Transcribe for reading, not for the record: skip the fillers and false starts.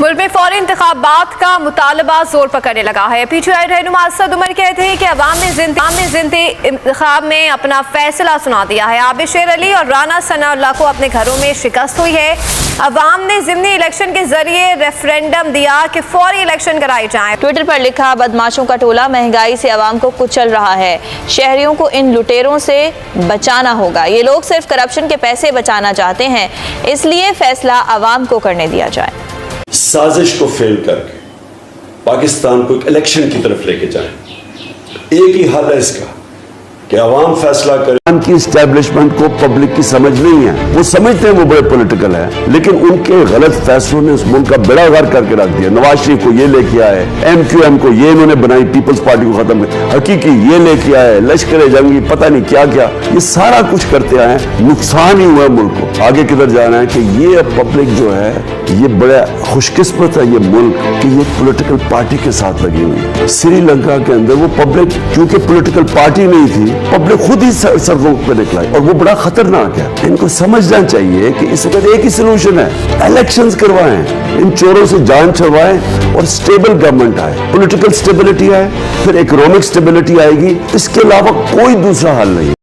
मुल्क में फौरी इंतखाबात का मुतालबा जोर पकड़ने लगा है। PTI रहनुमा असद उमर कहते हैं कि अवाम ने जिंदगी इंतखाब में अपना फैसला सुना दिया है। आबिद शेर अली और राना सनाउल्लाह को अपने घरों में शिकस्त हुई है। अवाम ने ज़िमनी इलेक्शन के जरिए रेफरेंडम दिया कि फौरी इलेक्शन कराई जाए। ट्विटर पर लिखा, बदमाशों का टोला महंगाई से अवाम को कुचल रहा है। शहरियों को इन लुटेरों से बचाना होगा। ये लोग सिर्फ करप्शन के पैसे बचाना चाहते हैं, इसलिए फैसला अवाम को करने दिया जाए। साजिश को फेल करके पाकिस्तान को एक इलेक्शन की तरफ लेके जाएं। एक ही हल है इसका कि अवाम फैसला करे। की इस्टेब्लिशमेंट को पब्लिक की समझ नहीं है, वो समझते हैं वो बड़े पॉलिटिकल है, लेकिन उनके गलत फैसलों ने उस मुल्क का बेड़ा गर्क करके रख दिया। नवाज शरीफ को ये लेके आए, MQM को ये इन्होंने बनाई, पीपल्स पार्टी को खत्म कर, हकीकी ये लेके आए, लश्कर जंगी पता नहीं क्या क्या, ये सारा कुछ करते आए, नुकसान ही हुआ मुल्क को। आगे किधर जाना है कि ये पब्लिक जो है ये बड़ा खुशकिस्मत है ये मुल्क कि ये पॉलिटिकल पार्टी के साथ लगी हुई है। श्रीलंका के अंदर वो पब्लिक क्योंकि पॉलिटिकल पार्टी नहीं थी, पब्लिक खुद ही सड़कों पे निकलाई और वो बड़ा खतरनाक है। इनको समझना चाहिए कि इसका एक ही सोल्यूशन है, इलेक्शंस करवाएं, इन चोरों से जान छुड़वाएं और स्टेबल गवर्नमेंट आए, पॉलिटिकल स्टेबिलिटी आए, फिर इकोनॉमिक स्टेबिलिटी आएगी। इसके अलावा कोई दूसरा हल नहीं।